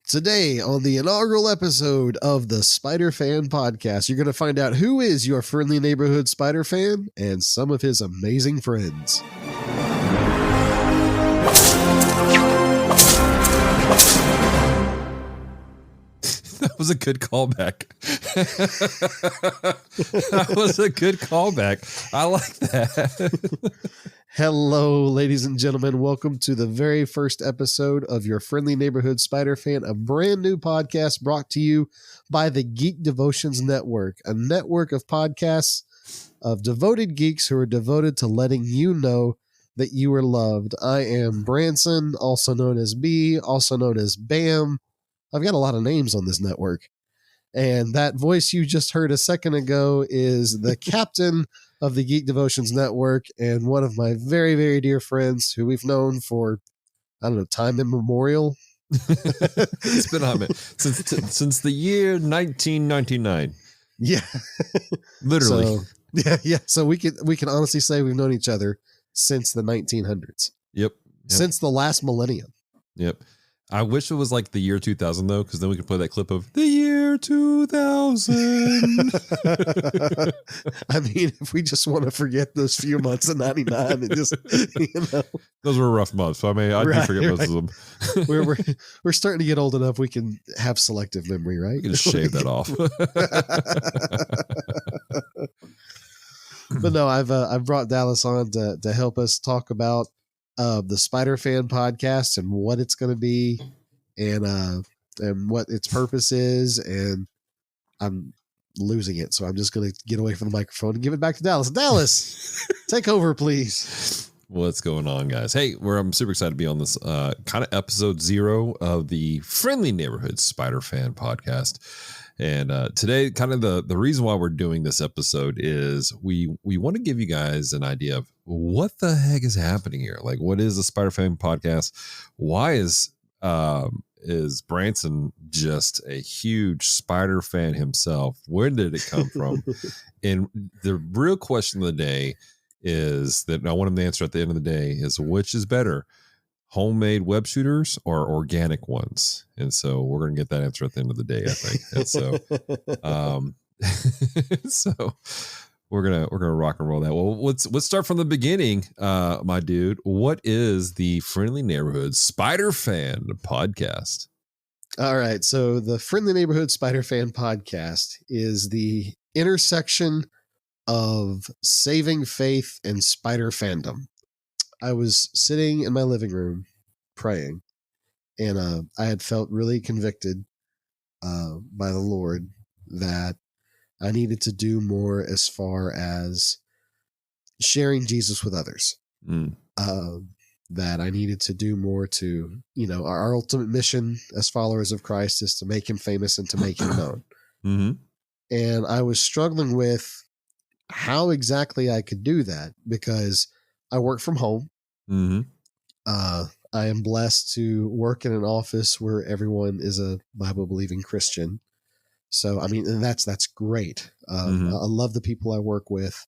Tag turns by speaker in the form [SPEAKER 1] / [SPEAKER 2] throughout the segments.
[SPEAKER 1] Today, on the inaugural episode of the Spider-Fan Podcast, you're going to find out who is your friendly neighborhood Spider-Fan and some of his amazing friends.
[SPEAKER 2] That was a good callback. That was a good callback. I like that.
[SPEAKER 1] Hello, ladies and gentlemen. Welcome to the very first episode of your friendly neighborhood Spider-Fan, a brand new podcast brought to you by the Geek Devotions Network, a network of podcasts of devoted geeks who are devoted to letting you know that you are loved. I am Branson, also known as B, also known as Bam. I've got a lot of names on this network. And that voice you just heard a second ago is the captain of the Geek Devotions Network and one of my very, very dear friends who we've known for, I don't know, time immemorial.
[SPEAKER 2] It's been on since the year 1999.
[SPEAKER 1] Yeah.
[SPEAKER 2] Literally.
[SPEAKER 1] So, yeah. So we can honestly say we've known each other since the 1900s.
[SPEAKER 2] Yep.
[SPEAKER 1] Since the last millennium.
[SPEAKER 2] Yep. I wish it was like the year 2000 though, because then we could play that clip of the year 2000.
[SPEAKER 1] I mean, if we just want to forget those few months of 99 and just,
[SPEAKER 2] those were rough months. So I do forget most of them.
[SPEAKER 1] we're starting to get old enough. We can have selective memory, right?
[SPEAKER 2] We can just shave that off.
[SPEAKER 1] But no, I've brought Dallas on to help us talk about the Spider-Fan Podcast and what it's going to be and what its purpose is. And I'm losing it. So I'm just going to get away from the microphone and give it back to Dallas. Dallas, take over, please.
[SPEAKER 2] What's going on, guys? Hey, I'm super excited to be on this kind of episode 0 of the Friendly Neighborhood Spider-Fan Podcast. And today, kind of the reason why we're doing this episode is we want to give you guys an idea of what the heck is happening here. Like, what is the Spider-Fan Podcast? Why is Branson just a huge Spider fan himself? Where did it come from? And the real question of the day is that I want him to answer at the end of the day is, which is better, homemade web shooters or organic ones? And so we're going to get that answer at the end of the day, I think. And so, so we're gonna rock and roll that. Well, let's start from the beginning, my dude. What is the Friendly Neighborhood Spider-Fan Podcast?
[SPEAKER 1] All right, so the Friendly Neighborhood Spider-Fan Podcast is the intersection of saving faith and spider fandom. I was sitting in my living room praying, and I had felt really convicted by the Lord that I needed to do more as far as sharing Jesus with others. That I needed to do more to, our ultimate mission as followers of Christ is to make him famous and to make him known.
[SPEAKER 2] Mm-hmm.
[SPEAKER 1] And I was struggling with how exactly I could do that because I work from home.
[SPEAKER 2] Mm-hmm.
[SPEAKER 1] I am blessed to work in an office where everyone is a Bible-believing Christian. So, I mean, and that's great. I love the people I work with.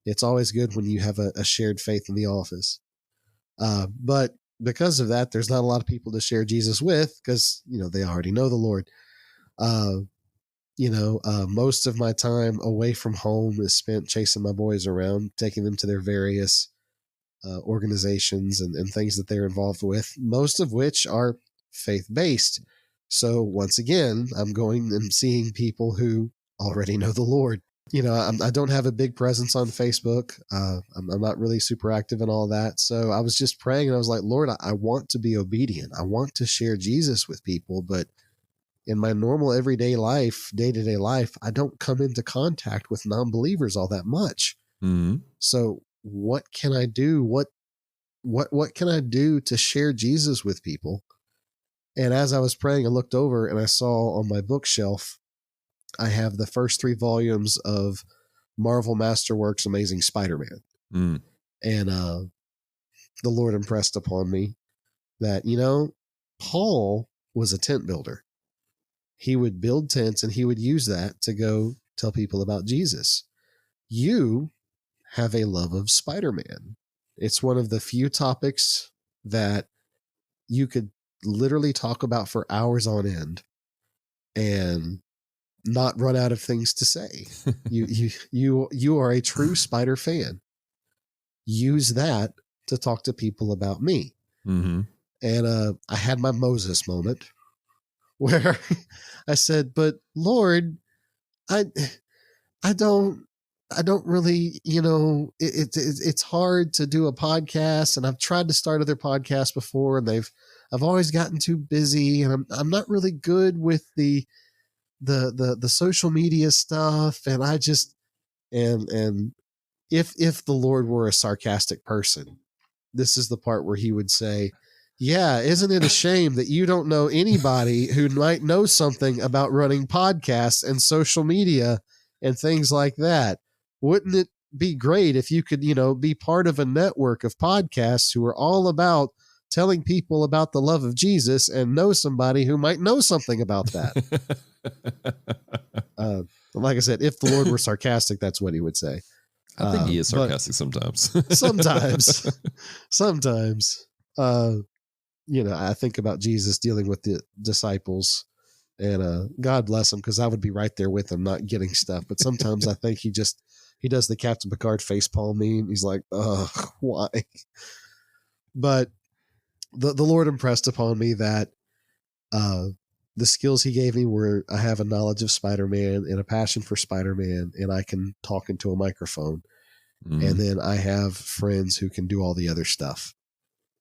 [SPEAKER 1] It's always good when you have a shared faith in the office. But because of that, there's not a lot of people to share Jesus with because, they already know the Lord. Most of my time away from home is spent chasing my boys around, taking them to their various organizations and things that they're involved with, most of which are faith-based. So once again, I'm going and seeing people who already know the Lord. I don't have a big presence on Facebook. I'm not really super active in all that. So I was just praying and I was like, Lord, I want to be obedient. I want to share Jesus with people, but in my normal everyday life, day-to-day life, I don't come into contact with non-believers all that much.
[SPEAKER 2] Mm-hmm.
[SPEAKER 1] So what can I do? What can I do to share Jesus with people? And as I was praying, I looked over and I saw on my bookshelf, I have the first 3 volumes of Marvel Masterworks' Amazing Spider-Man.
[SPEAKER 2] Mm.
[SPEAKER 1] And the Lord impressed upon me that, Paul was a tent builder. He would build tents and he would use that to go tell people about Jesus. You have a love of Spider-Man. It's one of the few topics that you could literally talk about for hours on end and not run out of things to say. You are a true Spider fan. Use that to talk to people about me.
[SPEAKER 2] Mm-hmm.
[SPEAKER 1] And I had my Moses moment where I said, "But Lord, I don't really, it's hard to do a podcast, and I've tried to start other podcasts before, and I've always gotten too busy, and I'm not really good with the social media stuff, and I just and if the Lord were a sarcastic person, this is the part where he would say, "Yeah, isn't it a shame that you don't know anybody who might know something about running podcasts and social media and things like that? Wouldn't it be great if you could, be part of a network of podcasts who are all about telling people about the love of Jesus and know somebody who might know something about that?" Like I said, if the Lord were sarcastic, that's what he would say.
[SPEAKER 2] I think he is sarcastic sometimes.
[SPEAKER 1] Sometimes. I think about Jesus dealing with the disciples, and God bless him, because I would be right there with him, not getting stuff. But sometimes I think he does the Captain Picard facepalm meme. He's like, "Ugh, why?" But the Lord impressed upon me that the skills he gave me were I have a knowledge of Spider-Man and a passion for Spider-Man, and I can talk into a microphone. Mm-hmm. And then I have friends who can do all the other stuff.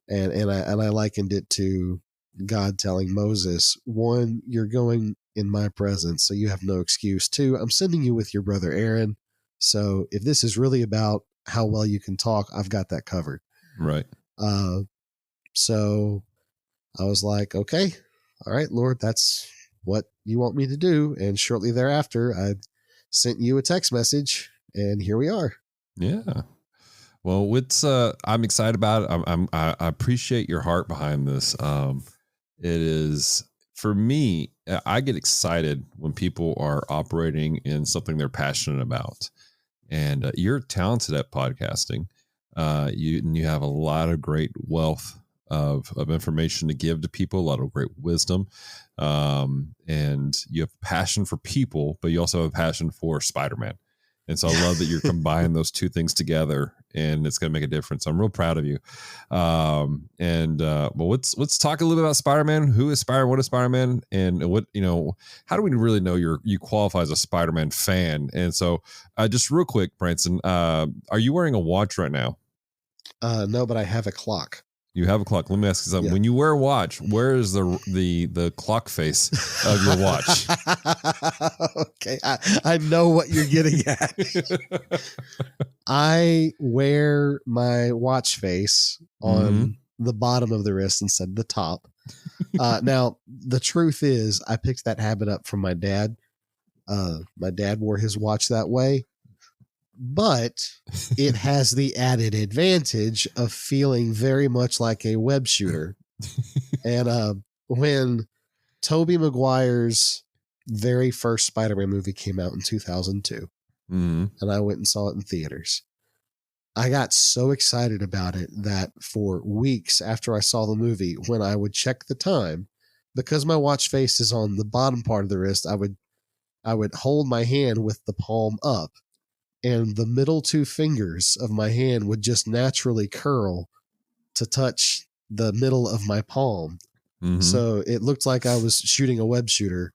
[SPEAKER 1] And I likened it to God telling Moses, 1, you're going in my presence, so you have no excuse. 2, I'm sending you with your brother Aaron. So if this is really about how well you can talk, I've got that covered.
[SPEAKER 2] Right.
[SPEAKER 1] So I was like, okay, all right, Lord, that's what you want me to do. And shortly thereafter, I sent you a text message, and here we are.
[SPEAKER 2] Yeah. Well, I'm excited about it. I appreciate your heart behind this. It is, for me, I get excited when people are operating in something they're passionate about. And you're talented at podcasting. You have a lot of great wealth of information to give to people, a lot of great wisdom. And you have passion for people, but you also have a passion for Spider-Man. And so I love that you're combining those two things together, and it's going to make a difference. I'm real proud of you. Well, let's talk a little bit about Spider-Man. Who is Spider? What is Spider-Man? And how do we really know you qualify as a Spider-Man fan? And so just real quick, Branson, are you wearing a watch right now?
[SPEAKER 1] No, but I have a clock.
[SPEAKER 2] You have a clock. Let me ask you something.
[SPEAKER 1] Yeah.
[SPEAKER 2] When you wear a watch, where is the clock face of your watch?
[SPEAKER 1] Okay, I know what you're getting at. I wear my watch face on the bottom of the wrist instead of the top. Now, the truth is, I picked that habit up from my dad. My dad wore his watch that way. But it has the added advantage of feeling very much like a web shooter. And when Tobey Maguire's very first Spider-Man movie came out in 2002, and I went and saw it in theaters, I got so excited about it that for weeks after I saw the movie, when I would check the time, because my watch face is on the bottom part of the wrist, I would hold my hand with the palm up. And the middle 2 fingers of my hand would just naturally curl to touch the middle of my palm. Mm-hmm. So it looked like I was shooting a web shooter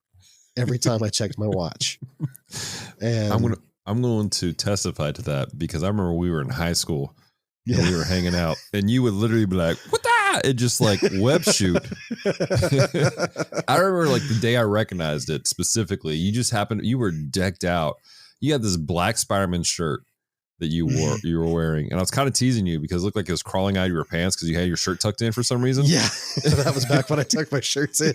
[SPEAKER 1] every time I checked my watch. And
[SPEAKER 2] I'm going to testify to that, because I remember we were in high school and we were hanging out, and you would literally be like, "What that?" It just like web shoot. I remember like the day I recognized it specifically. You were decked out. You had this black Spider-Man shirt that you were wearing, and I was kind of teasing you because it looked like it was crawling out of your pants because you had your shirt tucked in for some reason.
[SPEAKER 1] Yeah, that was back when I tucked my shirts in,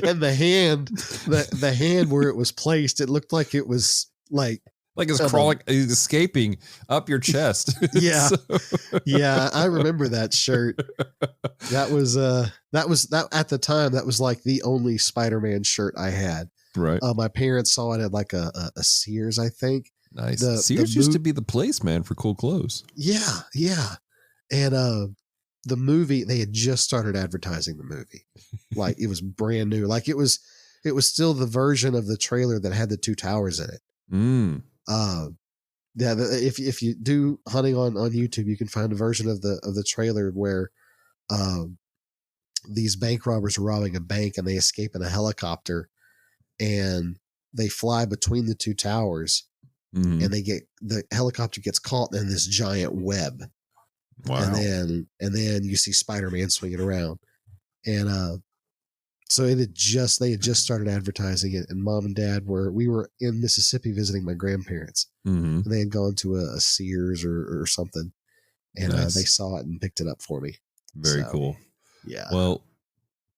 [SPEAKER 1] and the hand where it was placed, it looked like it was like
[SPEAKER 2] it's crawling, escaping up your chest.
[SPEAKER 1] Yeah, yeah, I remember that shirt. That was at the time, that was like the only Spider-Man shirt I had.
[SPEAKER 2] Right.
[SPEAKER 1] My parents saw it at like a Sears, I think. Nice.
[SPEAKER 2] Sears used to be the place, man, for cool clothes.
[SPEAKER 1] Yeah, yeah. And the movie, they had just started advertising the movie. Like, it was brand new. Like, it was still the version of the trailer that had the two towers in it. Yeah, if you do hunting on YouTube, you can find a version of the trailer where these bank robbers are robbing a bank and they escape in a helicopter and they fly between the two towers, and the helicopter gets caught in this giant web.
[SPEAKER 2] Wow.
[SPEAKER 1] And then you see Spider-Man swinging around. And so they had just started advertising it, and Mom and Dad we were in Mississippi visiting my grandparents. And they had gone to a Sears or something, and
[SPEAKER 2] Nice.
[SPEAKER 1] they saw it and picked it up for me.
[SPEAKER 2] Very cool.
[SPEAKER 1] Yeah.
[SPEAKER 2] Well,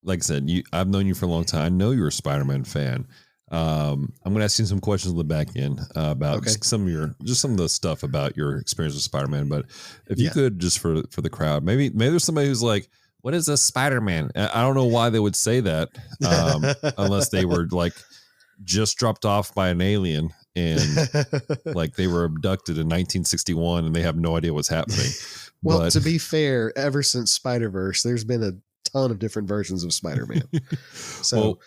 [SPEAKER 2] like I said, I've known you for a long time. I know you're a Spider-Man fan. I'm going to ask you some questions on the back end about some of the stuff about your experience with Spider-Man. But if you could, just for the crowd, maybe there's somebody who's like, what is a Spider-Man? I don't know why they would say that unless they were like just dropped off by an alien and like they were abducted in 1961 and they have no idea what's happening.
[SPEAKER 1] Well, to be fair, ever since Spider-Verse, there's been a ton of different versions of Spider-Man. So,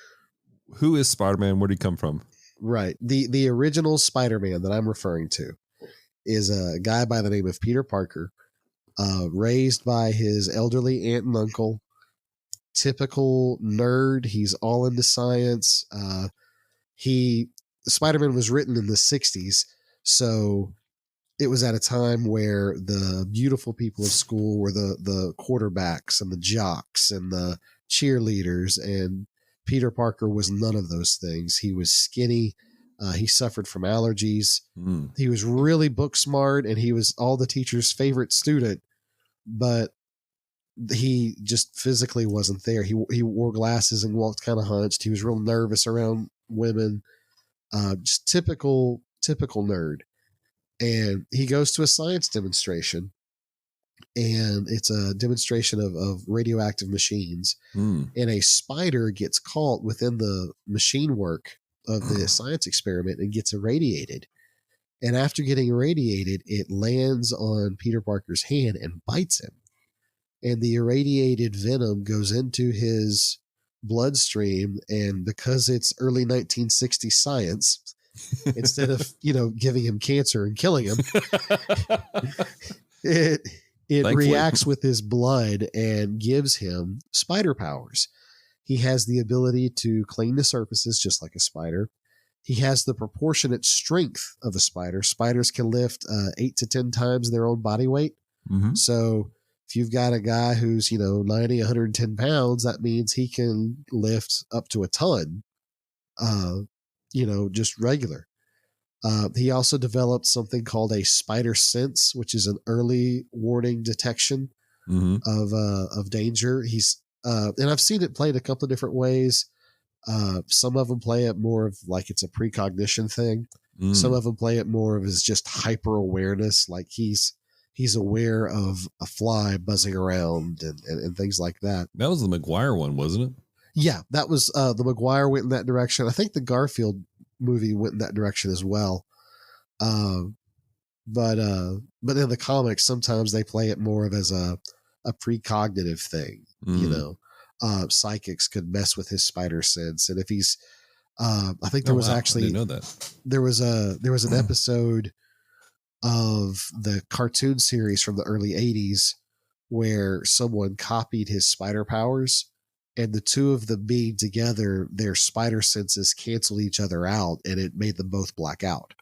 [SPEAKER 2] who is Spider-Man? Where did he come from?
[SPEAKER 1] Right. The original Spider-Man that I'm referring to is a guy by the name of Peter Parker, raised by his elderly aunt and uncle. Typical nerd. He's all into science. Spider-Man was written in the 60s, so it was at a time where the beautiful people of school were the quarterbacks and the jocks and the cheerleaders, and Peter Parker was none of those things. He was skinny. He suffered from allergies. He was really book smart, and he was all the teachers' favorite student, but he just physically wasn't there. He wore glasses and walked kind of hunched. He was real nervous around women. Just typical nerd. And he goes to a science demonstration, and it's a demonstration of radioactive machines. And a spider gets caught within the machine work of the science experiment and gets irradiated. And after getting irradiated, it lands on Peter Parker's hand and bites him. And the irradiated venom goes into his bloodstream. And because it's early 1960s science, instead of, giving him cancer and killing him, it reacts with his blood and gives him spider powers. He has the ability to cling to surfaces just like a spider. He has the proportionate strength of a spider. Spiders can lift 8 to 10 times their own body weight. So if you've got a guy who's, 90, 110 pounds, that means he can lift up to a ton, just regular. He also developed something called a spider sense, which is an early warning detection of danger. And I've seen it played a couple of different ways. Some of them play it more of like it's a precognition thing. Some of them play it more of as just hyper awareness, like he's aware of a fly buzzing around and things like that. That
[SPEAKER 2] was the McGuire one, wasn't it?
[SPEAKER 1] Yeah, that was the McGuire went in that direction. I think the Garfield movie went in that direction as well. But in the comics, sometimes they play it more of as a precognitive thing. Psychics could mess with his spider sense, and if he's, I think there was actually, I didn't know that. There was an episode of the cartoon series from the early 80s where someone copied his spider powers, and the two of them being together, their spider senses canceled each other out, and it made them both black out.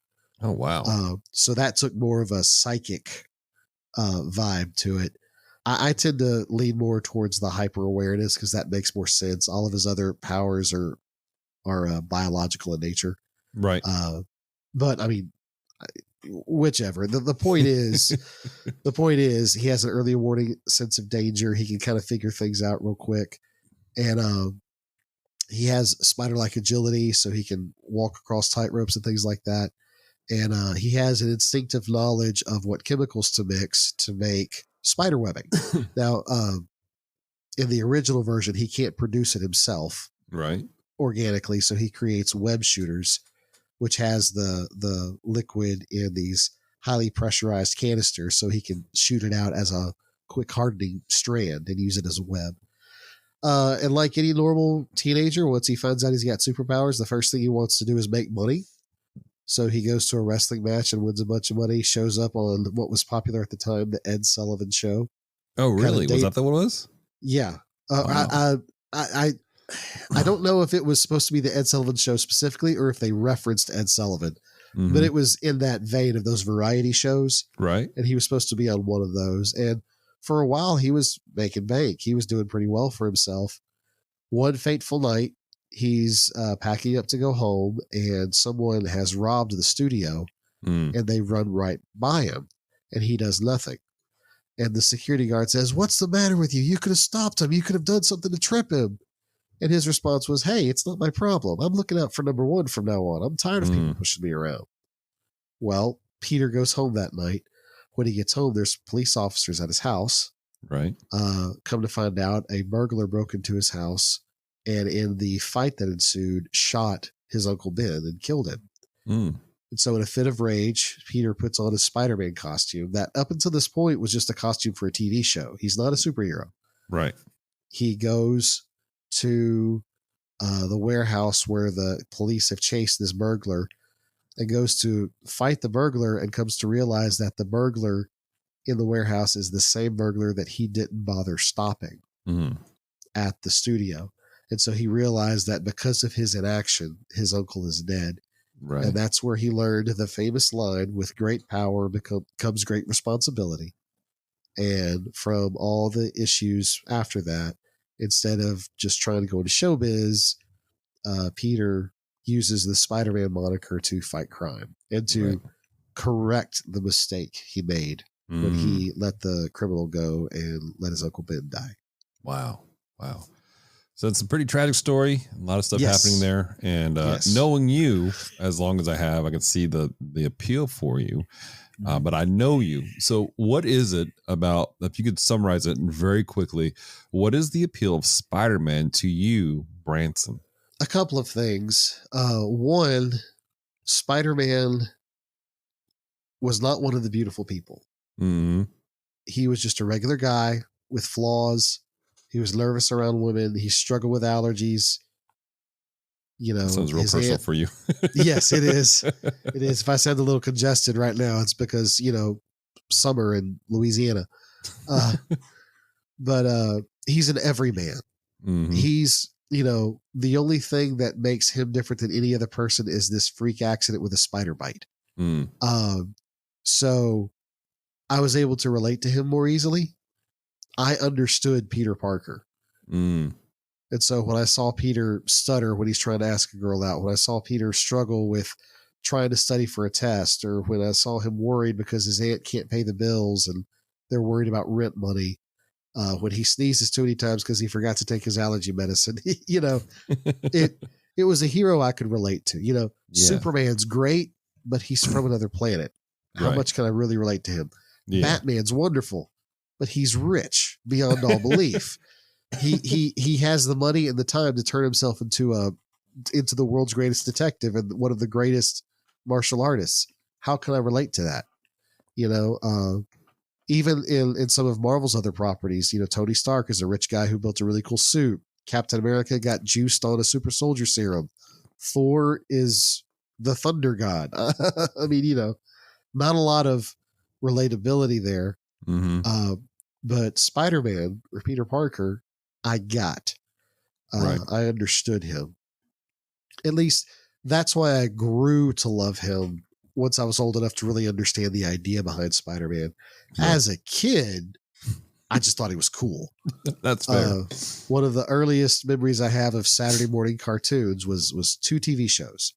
[SPEAKER 2] Oh, wow.
[SPEAKER 1] So that took more of a psychic vibe to it. I tend to lean more towards the hyper awareness because that makes more sense. All of his other powers are biological in nature.
[SPEAKER 2] Right.
[SPEAKER 1] But I mean, whichever. The point is he has an early warning sense of danger. He can kind of figure things out real quick. And he has spider-like agility, so he can walk across tight ropes and things like that. And he has an instinctive knowledge of what chemicals to mix to make spider webbing. Now, in the original version, he can't produce it himself,
[SPEAKER 2] right,
[SPEAKER 1] organically, so he creates web shooters, which has the liquid in these highly pressurized canisters, so he can shoot it out as a quick hardening strand and use it as a web. And like any normal teenager, once he finds out he's got superpowers, the first thing he wants to do is make money. So he goes to a wrestling match and wins a bunch of money, shows up on what was popular at the time, the Ed Sullivan Show.
[SPEAKER 2] Oh, really? Was that what it was?
[SPEAKER 1] Yeah.
[SPEAKER 2] Wow.
[SPEAKER 1] I don't know if it was supposed to be the Ed Sullivan Show specifically or if they referenced Ed Sullivan, but it was in that vein of those variety shows.
[SPEAKER 2] Right.
[SPEAKER 1] And he was supposed to be on one of those. And for a while, he was making bank. He was doing pretty well for himself. One fateful night, he's packing up to go home, and someone has robbed the studio, and they run right by him, and he does nothing. And the security guard says, "What's the matter with you? You could have stopped him. You could have done something to trip him." And his response was, "Hey, it's not my problem. I'm looking out for number one from now on. I'm tired of people pushing me around." Well, Peter goes home that night. When he gets home, there's police officers at his house.
[SPEAKER 2] Right.
[SPEAKER 1] Come to find out, a burglar broke into his house, and in the fight that ensued, shot his Uncle Ben and killed him. And so in a fit of rage, Peter puts on his Spider-Man costume that up until this point was just a costume for a TV show. He's not a superhero.
[SPEAKER 2] Right.
[SPEAKER 1] He goes to the warehouse where the police have chased this burglar and goes to fight the burglar and comes to realize that the burglar in the warehouse is the same burglar that he didn't bother stopping at the studio. And so he realized that because of his inaction, his uncle is dead.
[SPEAKER 2] Right.
[SPEAKER 1] And that's where he learned the famous line, "With great power comes great responsibility." And from all the issues after that, instead of just trying to go into showbiz, Peter uses the Spider-Man moniker to fight crime and to correct the mistake he made when he let the criminal go and let his Uncle Ben die.
[SPEAKER 2] Wow. So it's a pretty tragic story. A lot of stuff happening there. And knowing you as long as I have, I can see the appeal for you. But I know you. So what is it about, if you could summarize it very quickly, what is the appeal of Spider-Man to you, Branson?
[SPEAKER 1] A couple of things. One, Spider-Man was not one of the beautiful people. He was just a regular guy with flaws. He was nervous around women. He struggled with allergies. You know,
[SPEAKER 2] that sounds real personal for you.
[SPEAKER 1] Yes, it is. It is. If I sound a little congested right now, it's because, you know, summer in Louisiana. But he's an everyman. He's, you know, the only thing that makes him different than any other person is this freak accident with a spider bite. So I was able to relate to him more easily. I understood Peter Parker. And so when I saw Peter stutter when he's trying to ask a girl out, when I saw Peter struggle with trying to study for a test, or when I saw him worried because his aunt can't pay the bills and they're worried about rent money, when he sneezes too many times because he forgot to take his allergy medicine, you know, it was a hero I could relate to. You know, Superman's great, but he's from another planet. How much can I really relate to him? Batman's wonderful, but he's rich beyond all belief. He has the money and the time to turn himself into the world's greatest detective and one of the greatest martial artists. How can I relate to that? You know, even in some of Marvel's other properties, you know, Tony Stark is a rich guy who built a really cool suit. Captain America got juiced on a super soldier serum. Thor is the thunder god. I mean, you know, not a lot of relatability there. But Spider-Man or Peter Parker, I got. I understood him. At least that's why I grew to love him once I was old enough to really understand the idea behind Spider-Man. As a kid, I just thought he was cool.
[SPEAKER 2] That's fair.
[SPEAKER 1] One of the earliest memories I have of Saturday morning cartoons was two TV shows.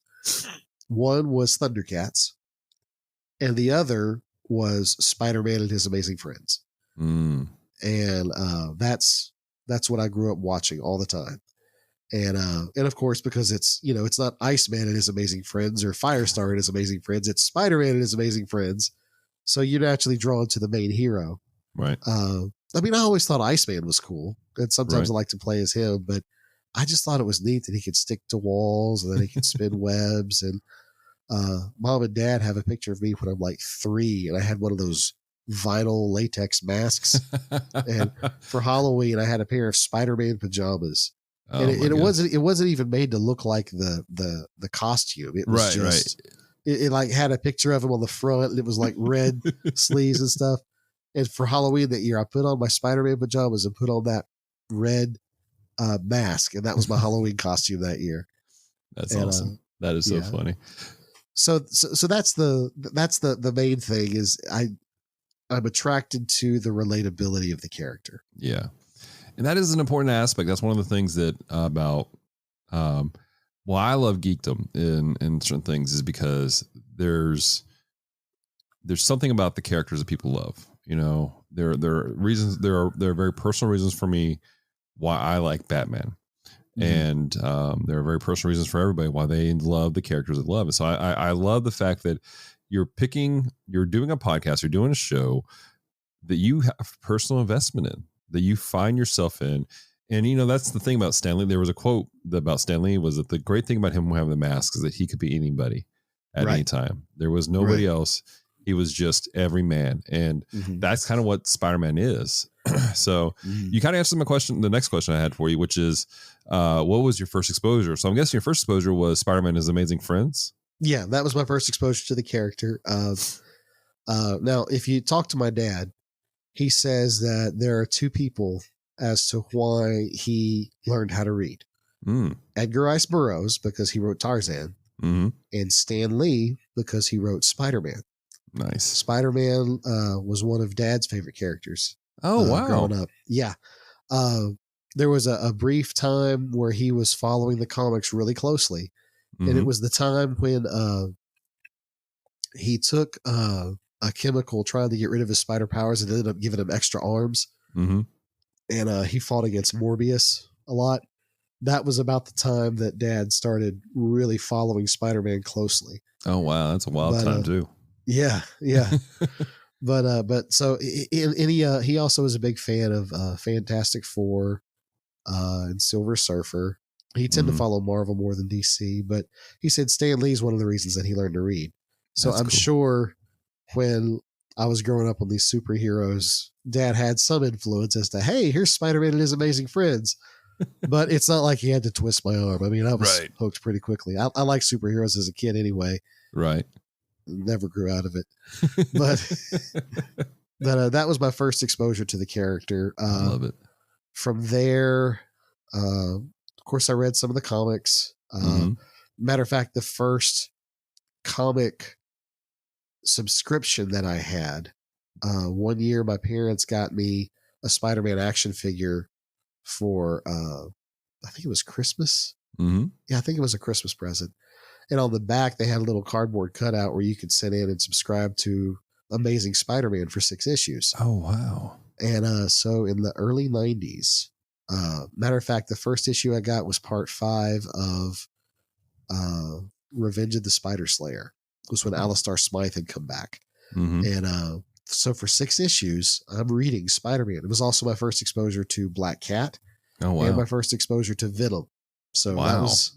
[SPEAKER 1] One was Thundercats, and the other was Spider-Man and His Amazing Friends. And that's what I grew up watching all the time. And of course, because it's, you know, it's not Iceman and His Amazing Friends or Firestar and His Amazing Friends, it's Spider-Man and His Amazing Friends. So you're naturally drawn to the main hero.
[SPEAKER 2] Right.
[SPEAKER 1] I mean, I always thought Iceman was cool, and sometimes I like to play as him, but I just thought it was neat that he could stick to walls and that he could spin webs. And Mom and Dad have a picture of me when I'm like 3, and I had one of those vinyl latex masks. And for Halloween, I had a pair of Spider-Man pajamas. And it wasn't even made to look like the costume. It was just it like had a picture of him on the front, and it was like red sleeves and stuff. And for Halloween that year, I put on my Spider-Man pajamas and put on that red mask, and that was my Halloween costume that year.
[SPEAKER 2] That's awesome. That is so funny.
[SPEAKER 1] So that's the main thing is I'm attracted to the relatability of the character.
[SPEAKER 2] Yeah. And that is an important aspect. That's one of the things that about why I love geekdom in certain things is because there's something about the characters that people love. You know, there are reasons. There are very personal reasons for me why I like Batman, and there are very personal reasons for everybody why they love the characters they love. And so I love the fact that you're doing a podcast, you're doing a show that you have personal investment in, that you find yourself in. And, you know, that's the thing about Stan Lee. There was a quote about Stan Lee was that the great thing about him having the mask is that he could be anybody at any time. There was nobody else. He was just every man. And that's kind of what Spider-Man is. So you kind of answered my question, the next question I had for you, which is, what was your first exposure? So I'm guessing your first exposure was Spider-Man and His Amazing Friends.
[SPEAKER 1] Yeah, that was my first exposure to the character. Now, if you talk to my dad, he says that there are two people as to why he learned how to read. Edgar Rice Burroughs, because he wrote Tarzan, and Stan Lee, because he wrote Spider-Man.
[SPEAKER 2] Nice.
[SPEAKER 1] Spider-Man was one of Dad's favorite characters.
[SPEAKER 2] Oh, wow.
[SPEAKER 1] Growing up. Yeah. There was a brief time where he was following the comics really closely. And it was the time when he took a chemical trying to get rid of his spider powers and ended up giving him extra arms. And he fought against Morbius a lot. That was about the time that Dad started really following Spider-Man closely.
[SPEAKER 2] Oh, wow. That's a wild time too.
[SPEAKER 1] Yeah. But so he also was a big fan of Fantastic Four and Silver Surfer. He tended to follow Marvel more than DC, but he said Stan Lee is one of the reasons that he learned to read. So I'm sure when I was growing up on these superheroes, Dad had some influence as to, hey, here's Spider-Man and His Amazing Friends. But it's not like he had to twist my arm. I mean, I was hooked pretty quickly. I liked superheroes as a kid anyway.
[SPEAKER 2] Right.
[SPEAKER 1] Never grew out of it. But that was my first exposure to the character.
[SPEAKER 2] I love it.
[SPEAKER 1] From there, of course, I read some of the comics. Matter of fact, the first comic subscription that I had, one year my parents got me a Spider-Man action figure for, I think it was Christmas. Yeah, I think it was a Christmas present. And on the back, they had a little cardboard cutout where you could send in and subscribe to Amazing Spider-Man for 6 issues.
[SPEAKER 2] Oh, wow.
[SPEAKER 1] And so in the early 90s, matter of fact, the first issue I got was part 5 of Revenge of the Spider Slayer. It was when Alistar Smythe had come back. And so for 6 issues, I'm reading Spider-Man. It was also my first exposure to Black Cat.
[SPEAKER 2] Oh, wow.
[SPEAKER 1] And my first exposure to Venom. So that was,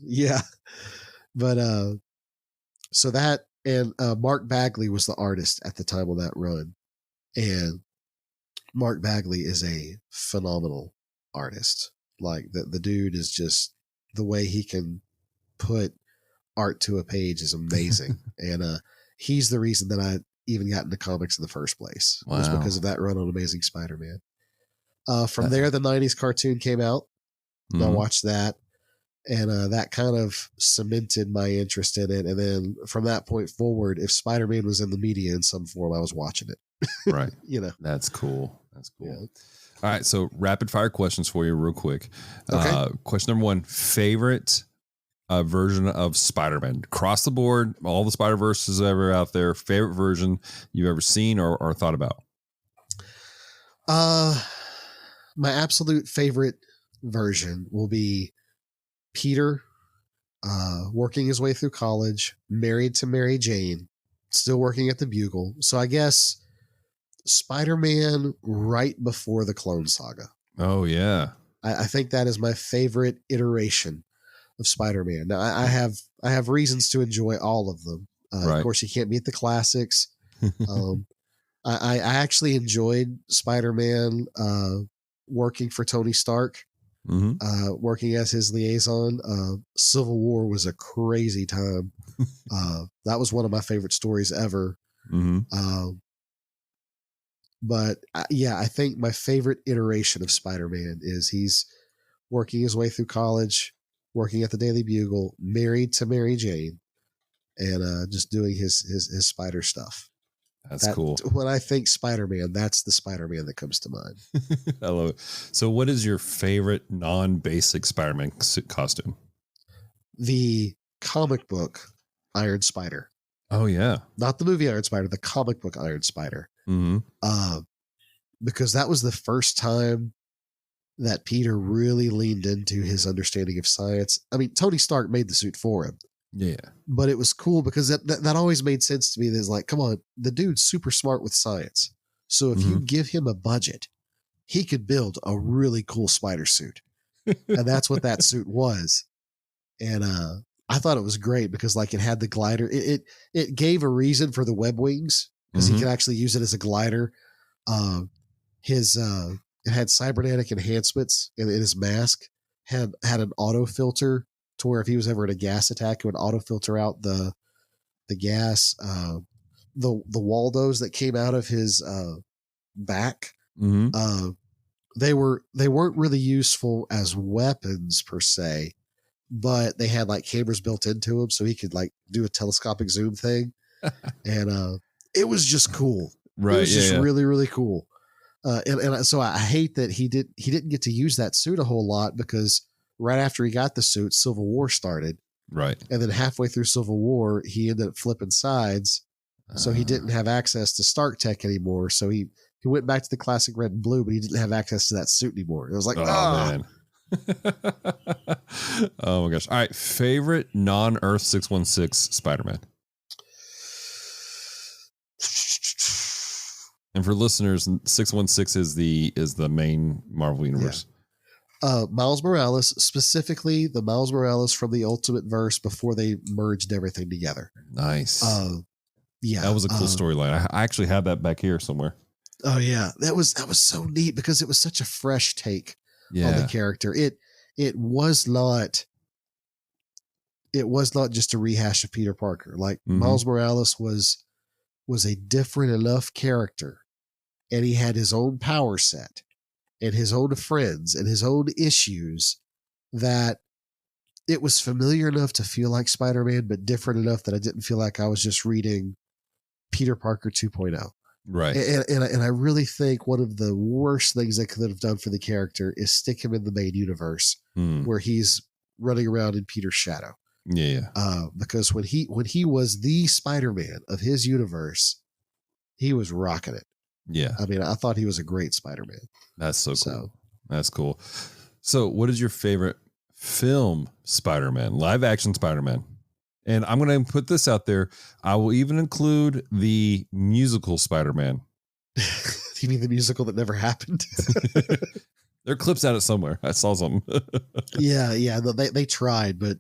[SPEAKER 1] But so that, and Mark Bagley was the artist at the time of that run. And Mark Bagley is a phenomenal artist. Like the dude is just, the way he can put art to a page is amazing. And he's the reason that I even got into comics in the first place. Wow. Was because of that run on Amazing Spider-Man. From there, the 90s cartoon came out. And I watched that. And that kind of cemented my interest in it. And then from that point forward, if Spider-Man was in the media in some form, I was watching it.
[SPEAKER 2] Right.
[SPEAKER 1] You know,
[SPEAKER 2] that's cool. That's cool.
[SPEAKER 1] Yeah.
[SPEAKER 2] All right. So rapid fire questions for you real quick.
[SPEAKER 1] Okay.
[SPEAKER 2] Question number 1, favorite version of Spider-Man across the board, all the Spider-Verses ever out there, favorite version you've ever seen or thought about?
[SPEAKER 1] My absolute favorite version will be Peter, working his way through college, married to Mary Jane, still working at the Bugle. So I guess Spider-Man right before the Clone Saga.
[SPEAKER 2] Oh, yeah.
[SPEAKER 1] I think that is my favorite iteration of Spider-Man. Now, I have reasons to enjoy all of them. Of course, you can't beat the classics. I actually enjoyed Spider-Man working for Tony Stark, working as his liaison. Civil War was a crazy time. That was one of my favorite stories ever. But yeah, I think my favorite iteration of Spider-Man is he's working his way through college, working at the Daily Bugle, married to Mary Jane, and just doing his spider stuff.
[SPEAKER 2] That's cool.
[SPEAKER 1] When I think Spider-Man, that's the Spider-Man that comes to mind.
[SPEAKER 2] I love it. So what is your favorite non-basic Spider-Man costume?
[SPEAKER 1] The comic book Iron Spider.
[SPEAKER 2] Oh, yeah.
[SPEAKER 1] Not the movie Iron Spider, the comic book Iron Spider. Because that was the first time that Peter really leaned into his understanding of science. I mean, Tony Stark made the suit for him.
[SPEAKER 2] Yeah.
[SPEAKER 1] But it was cool because that always made sense to me. There's like, come on, the dude's super smart with science. So if you give him a budget, he could build a really cool spider suit. And that's what that suit was. And I thought it was great because like it had the glider. It gave a reason for the web wings because he could actually use it as a glider. It had cybernetic enhancements in his mask, had an auto filter to where if he was ever in a gas attack, it would auto filter out the gas. The Waldos that came out of his back, they weren't really useful as weapons per se, but they had like cameras built into them, so he could like do a telescopic zoom thing, and it was just cool.
[SPEAKER 2] Right,
[SPEAKER 1] it was just really, really cool. And so I hate that he didn't get to use that suit a whole lot because right after he got the suit, Civil War started.
[SPEAKER 2] Right.
[SPEAKER 1] And then halfway through Civil War, he ended up flipping sides. So he didn't have access to Stark Tech anymore. So he went back to the classic red and blue, but he didn't have access to that suit anymore. It was like, man.
[SPEAKER 2] Oh my gosh. All right. Favorite non-Earth 616 Spider-Man. And for listeners, 616 is the main Marvel universe.
[SPEAKER 1] Yeah. Miles Morales, specifically the Miles Morales from the Ultimate Verse before they merged everything together.
[SPEAKER 2] Nice.
[SPEAKER 1] Yeah.
[SPEAKER 2] That was a cool storyline. I actually have that back here somewhere.
[SPEAKER 1] Oh yeah. That was so neat because it was such a fresh take on the character. It was not just a rehash of Peter Parker. Like Miles Morales was a different enough character, and he had his own power set and his own friends and his own issues that it was familiar enough to feel like Spider-Man, but different enough that I didn't feel like I was just reading Peter Parker 2.0.
[SPEAKER 2] Right.
[SPEAKER 1] And I really think one of the worst things they could have done for the character is stick him in the main universe where he's running around in Peter's shadow.
[SPEAKER 2] Yeah.
[SPEAKER 1] Because when he was the Spider-Man of his universe, he was rocking it.
[SPEAKER 2] Yeah.
[SPEAKER 1] I mean, I thought he was a great Spider-Man.
[SPEAKER 2] That's so cool. That's cool. So what is your favorite film Spider-Man, live action Spider-Man? And I'm going to put this out there. I will even include the musical Spider-Man.
[SPEAKER 1] You mean the musical that never happened?
[SPEAKER 2] There are clips at it somewhere. I saw something.
[SPEAKER 1] Yeah. They tried, but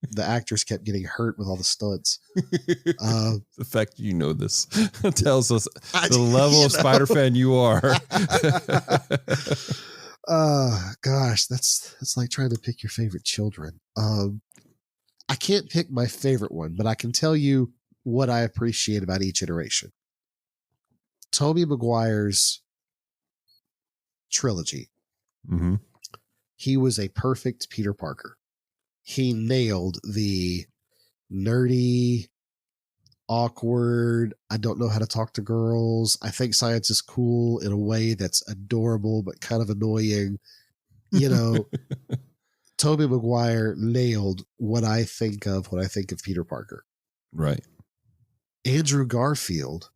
[SPEAKER 1] the actors kept getting hurt with all the stunts.
[SPEAKER 2] The fact you know this tells us the level of Spider fan you are.
[SPEAKER 1] Gosh, that's like trying to pick your favorite children. I can't pick my favorite one, but I can tell you what I appreciate about each iteration. Tobey Maguire's trilogy. He was a perfect Peter Parker. He nailed the nerdy, awkward, I don't know how to talk to girls. I think science is cool in a way that's adorable, but kind of annoying. You know, Tobey Maguire nailed what I think of when I think of Peter Parker.
[SPEAKER 2] Right.
[SPEAKER 1] Andrew Garfield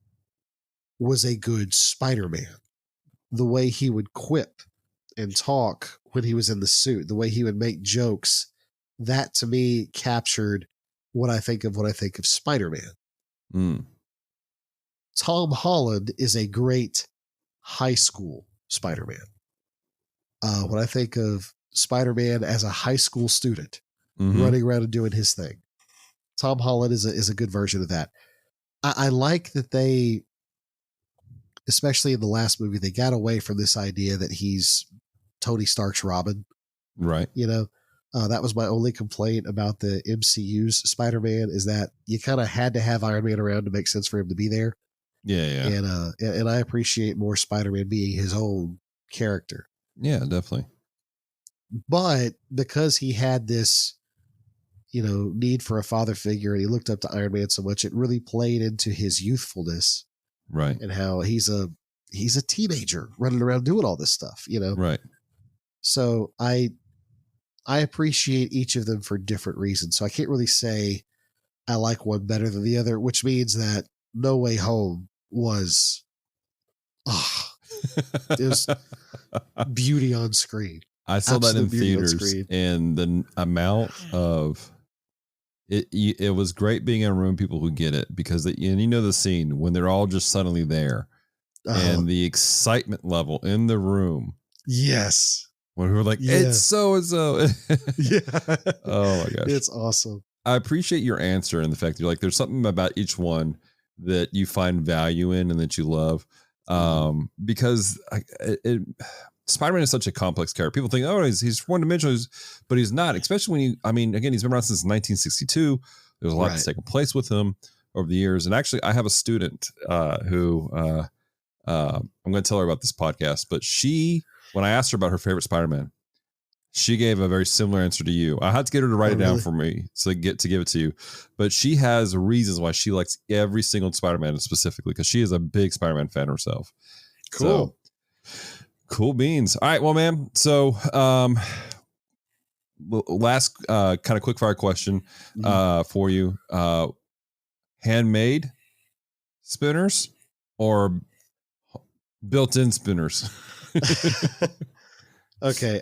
[SPEAKER 1] was a good Spider-Man. The way he would quip and talk when he was in the suit, the way he would make jokes, that to me captured what I think of when I think of Spider-Man. Tom Holland is a great high school Spider-Man. When I think of Spider-Man as a high school student running around and doing his thing, Tom Holland is a good version of that. I like that they especially in the last movie, they got away from this idea that he's Tony Stark's Robin.
[SPEAKER 2] Right.
[SPEAKER 1] That was my only complaint about the MCU's Spider-Man, is that you kind of had to have Iron Man around to make sense for him to be there.
[SPEAKER 2] Yeah.
[SPEAKER 1] And I appreciate more Spider-Man being his own character.
[SPEAKER 2] Yeah, definitely.
[SPEAKER 1] But because he had this, need for a father figure, and he looked up to Iron Man so much, it really played into his youthfulness.
[SPEAKER 2] Right.
[SPEAKER 1] And how he's a teenager running around doing all this stuff,
[SPEAKER 2] Right.
[SPEAKER 1] So I appreciate each of them for different reasons. So I can't really say I like one better than the other, which means that No Way Home was, it was beauty on screen.
[SPEAKER 2] I saw that in theaters, and the amount of it was great being in a room with people who get it, because the scene when they're all just suddenly there, and the excitement level in the room.
[SPEAKER 1] Yes.
[SPEAKER 2] When we were like, it's so and so.
[SPEAKER 1] Yeah.
[SPEAKER 2] Oh my gosh.
[SPEAKER 1] It's awesome.
[SPEAKER 2] I appreciate your answer and the fact that you're like, there's something about each one that you find value in and that you love. Because Spider-Man is such a complex character. People think, he's one dimensional, but he's not, especially when again, he's been around since 1962. There's a lot that's taken place with him over the years. And actually, I have a student who I'm going to tell her about this podcast, but when I asked her about her favorite Spider-Man, she gave a very similar answer to you. I had to get her to write it down for me to give it to you. But she has reasons why she likes every single Spider-Man specifically, because she is a big Spider-Man fan herself.
[SPEAKER 1] Cool.
[SPEAKER 2] So, cool beans. All right, well, man. So last kind of quick fire question for you. Handmade spinners or built-in spinners?
[SPEAKER 1] Okay.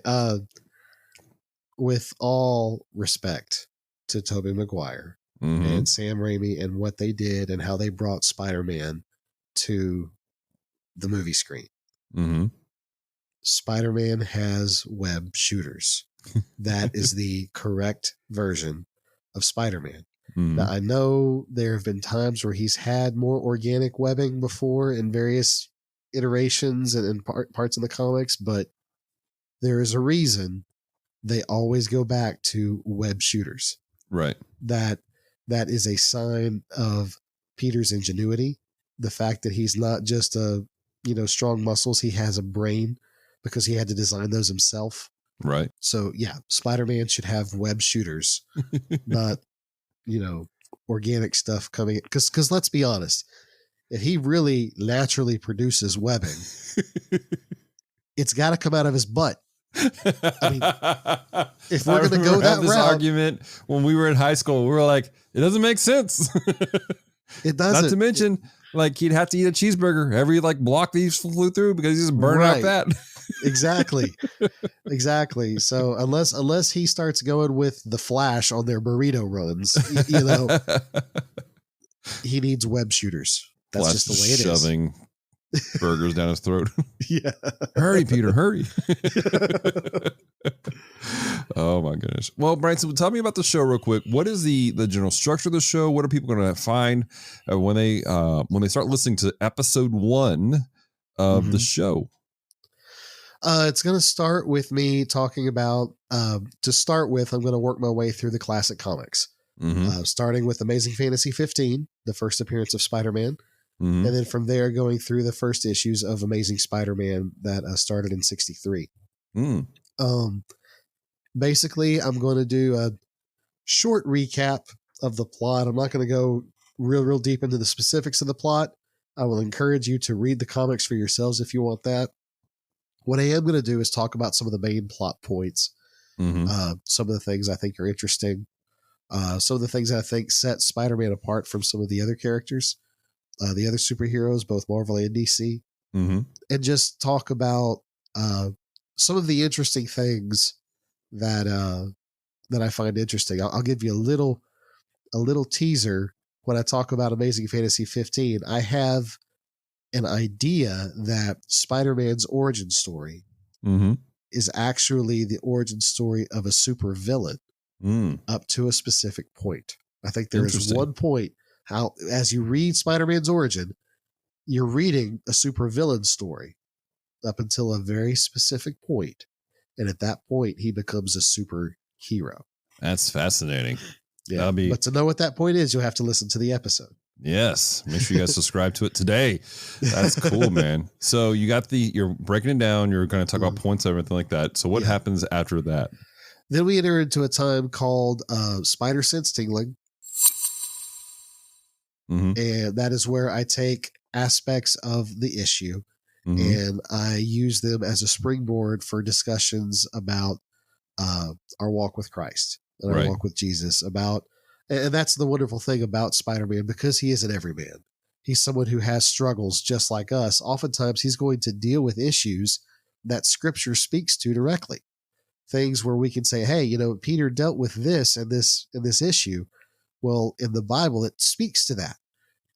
[SPEAKER 1] With all respect to Tobey Maguire and Sam Raimi and what they did and how they brought Spider-Man to the movie screen. Spider-Man has web shooters. That is the correct version of Spider-Man. Now, I know there have been times where he's had more organic webbing before in various iterations and parts of the comics, but there is a reason they always go back to web shooters.
[SPEAKER 2] Right.
[SPEAKER 1] That is a sign of Peter's ingenuity. The fact that he's not just strong muscles, he has a brain, because he had to design those himself.
[SPEAKER 2] Right.
[SPEAKER 1] So yeah, Spider-Man should have web shooters, not, organic stuff coming. Because let's be honest, if he really naturally produces webbing, it's got to come out of his butt. I mean, if we're going to go that route,
[SPEAKER 2] argument when we were in high school, we were like, it doesn't make sense.
[SPEAKER 1] It doesn't.
[SPEAKER 2] Not to mention, he'd have to eat a cheeseburger every block that he flew through, because he's burning out that.
[SPEAKER 1] Exactly. So unless he starts going with the Flash on their burrito runs, he needs web shooters. That's
[SPEAKER 2] Flash
[SPEAKER 1] just the way it
[SPEAKER 2] shoving burgers down his throat.
[SPEAKER 1] Yeah.
[SPEAKER 2] Hurry, Peter, hurry. Oh my goodness. Well, Branson, tell me about the show real quick. What is the general structure of the show? What are people going to find when they start listening to episode 1 of the show?
[SPEAKER 1] It's going to start with me talking about, to start with, I'm going to work my way through the classic comics, starting with Amazing Fantasy 15, the first appearance of Spider-Man. And then from there, going through the first issues of Amazing Spider-Man that started in 63. Basically, I'm going to do a short recap of the plot. I'm not going to go real deep into the specifics of the plot. I will encourage you to read the comics for yourselves if you want that. What I am going to do is talk about some of the main plot points, some of the things I think are interesting, some of the things I think set Spider-Man apart from some of the other characters, the other superheroes, both Marvel and DC, and just talk about some of the interesting things that I find interesting. I'll give you a little teaser when I talk about Amazing Fantasy 15. I have an idea that Spider-Man's origin story is actually the origin story of a supervillain up to a specific point. I think there is one point how, as you read Spider-Man's origin, you're reading a supervillain story up until a very specific point, and at that point, he becomes a superhero.
[SPEAKER 2] That's fascinating.
[SPEAKER 1] Yeah, but to know what that point is, you'll have to listen to the episode.
[SPEAKER 2] Yes, make sure you guys subscribe to it today. That's cool, man. So you're breaking it down. You're going to talk about points, everything like that. So what happens after that?
[SPEAKER 1] Then we enter into a time called spider sense tingling.
[SPEAKER 2] Mm-hmm.
[SPEAKER 1] And that is where I take aspects of the issue and I use them as a springboard for discussions about our walk with Christ and our walk with Jesus. And that's the wonderful thing about Spider-Man, because he is an everyman. He's someone who has struggles just like us. Oftentimes, he's going to deal with issues that Scripture speaks to directly. Things where we can say, hey, Peter dealt with this and this issue. Well, in the Bible, it speaks to that.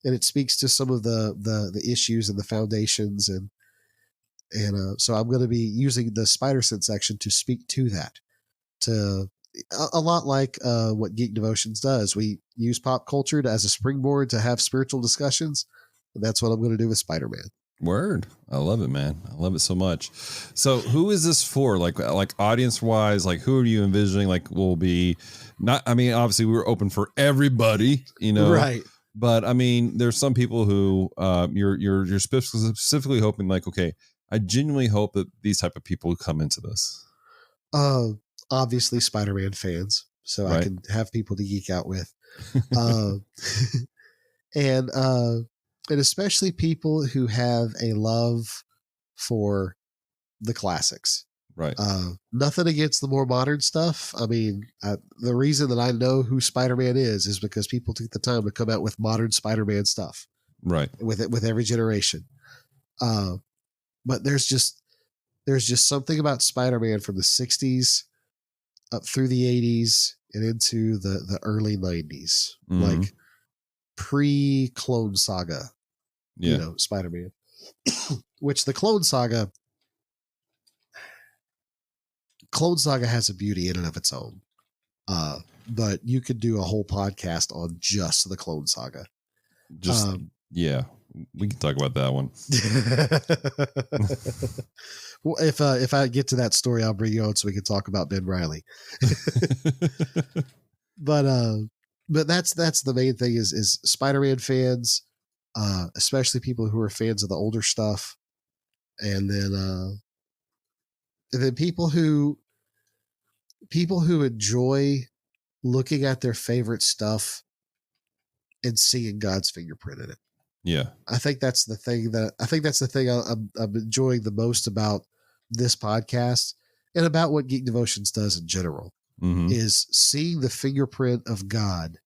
[SPEAKER 1] And it speaks to some of the issues and the foundations. And so I'm going to be using the Spider Sense section to speak to that. A lot like what Geek Devotions does. We use pop culture as a springboard to have spiritual discussions. And that's what I'm going to do with Spider-Man.
[SPEAKER 2] Word. I love it, man. I love it so much. So who is this for? Like audience wise, like who are you envisioning? Like will be not, I mean, obviously we were open for everybody,
[SPEAKER 1] Right.
[SPEAKER 2] But I mean, there's some people who you're specifically hoping like, okay, I genuinely hope that these type of people come into this.
[SPEAKER 1] Obviously Spider-Man fans. So I can have people to geek out with. And especially people who have a love for the classics.
[SPEAKER 2] Right.
[SPEAKER 1] Nothing against the more modern stuff. I mean, the reason that I know who Spider-Man is because people took the time to come out with modern Spider-Man stuff.
[SPEAKER 2] Right.
[SPEAKER 1] With every generation. But there's just something about Spider-Man from the 60s up through the 80s and into the early 90s, like pre-Clone Saga, Spider-Man, which the Clone Saga has a beauty in and of its own. But you could do a whole podcast on just the Clone Saga.
[SPEAKER 2] We can talk about that one.
[SPEAKER 1] Well, if I get to that story, I'll bring you on so we can talk about Ben Reilly. But that's the main thing is Spider-Man fans, especially people who are fans of the older stuff, and then people who enjoy looking at their favorite stuff and seeing God's fingerprint in it.
[SPEAKER 2] Yeah.
[SPEAKER 1] I think that's the thing I'm enjoying the most about this podcast and about what Geek Devotions does in general is seeing the fingerprint of God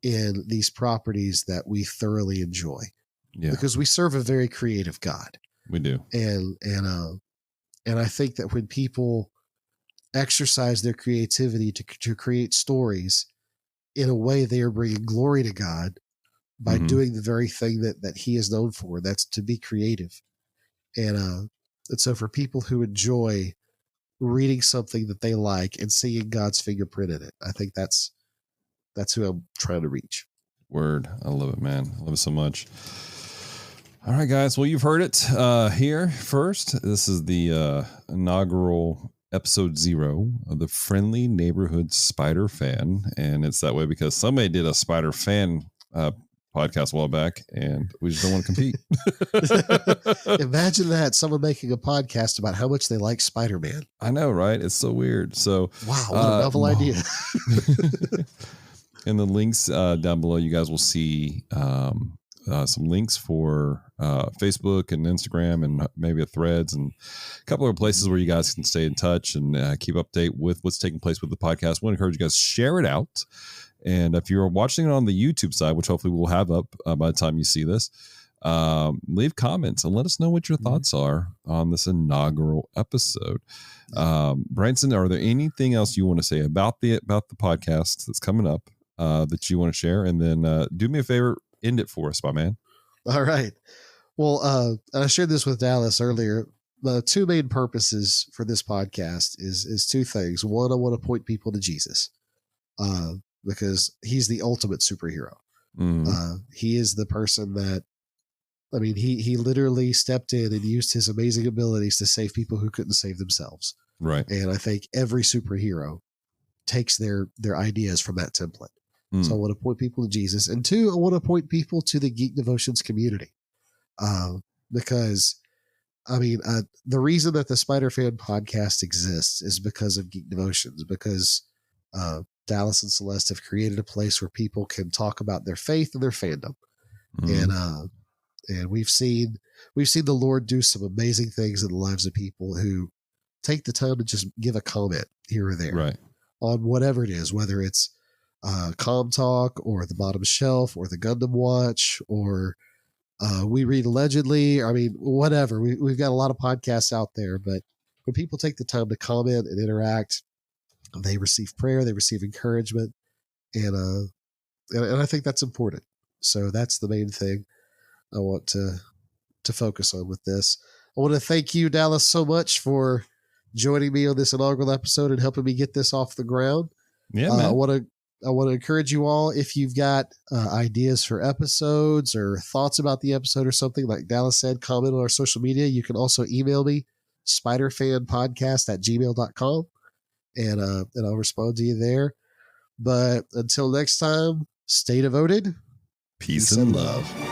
[SPEAKER 1] in these properties that we thoroughly enjoy. Yeah. Because we serve a very creative God.
[SPEAKER 2] We do.
[SPEAKER 1] And I think that when people exercise their creativity to create stories in a way, they are bringing glory to God by doing the very thing that he is known for. That's to be creative. And so for people who enjoy reading something that they like and seeing God's fingerprint in it, I think that's who I'm trying to reach.
[SPEAKER 2] Word. I love it, man. I love it so much. All right, guys. Well, you've heard it here first. This is the inaugural episode 0 of the Friendly Neighborhood Spider Fan. And it's that way because somebody did a Spider Fan podcast a while back and we just don't want to compete.
[SPEAKER 1] Imagine that, someone making a podcast about how much they like Spider-Man.
[SPEAKER 2] I know, right? It's so weird. So
[SPEAKER 1] wow, what a novel idea.
[SPEAKER 2] In the links down below, you guys will see some links for Facebook and Instagram and maybe a Threads and a couple of places where you guys can stay in touch and keep update with what's taking place with the podcast. I want to encourage you guys to share it out. And if you're watching it on the YouTube side, which hopefully we'll have up by the time you see this, leave comments and let us know what your thoughts are on this inaugural episode. Branson, are there anything else you want to say about the podcast that's coming up that you want to share? And then do me a favor, end it for us, my man.
[SPEAKER 1] All right. Well, I shared this with Dallas earlier. The two main purposes for this podcast is two things. One, I want to point people to Jesus. Because he's the ultimate superhero. He is the person that I mean, he literally stepped in and used his amazing abilities to save people who couldn't save themselves.
[SPEAKER 2] Right.
[SPEAKER 1] And I think every superhero takes their ideas from that template. So I want to point people to Jesus. And two, I want to point people to the Geek Devotions community. Because, I mean, the reason that the Spider-Fan podcast exists is because of Geek Devotions, because Dallas and Celeste have created a place where people can talk about their faith and their fandom. And we've seen the Lord do some amazing things in the lives of people who take the time to just give a comment here or there on whatever it is, whether it's Com Talk or the Bottom Shelf or the Gundam Watch or We Read Allegedly. I mean, whatever. We've got a lot of podcasts out there, but when people take the time to comment and interact, they receive prayer, they receive encouragement, and I think that's important. So that's the main thing I want to focus on with this. I want to thank you, Dallas, so much for joining me on this inaugural episode and helping me get this off the ground.
[SPEAKER 2] Yeah, man.
[SPEAKER 1] I want to encourage you all, if you've got ideas for episodes or thoughts about the episode or something, like Dallas said, comment on our social media. You can also email me, spiderfanpodcast@gmail.com, and I'll respond to you there. But until next time, stay devoted.
[SPEAKER 2] Peace and love.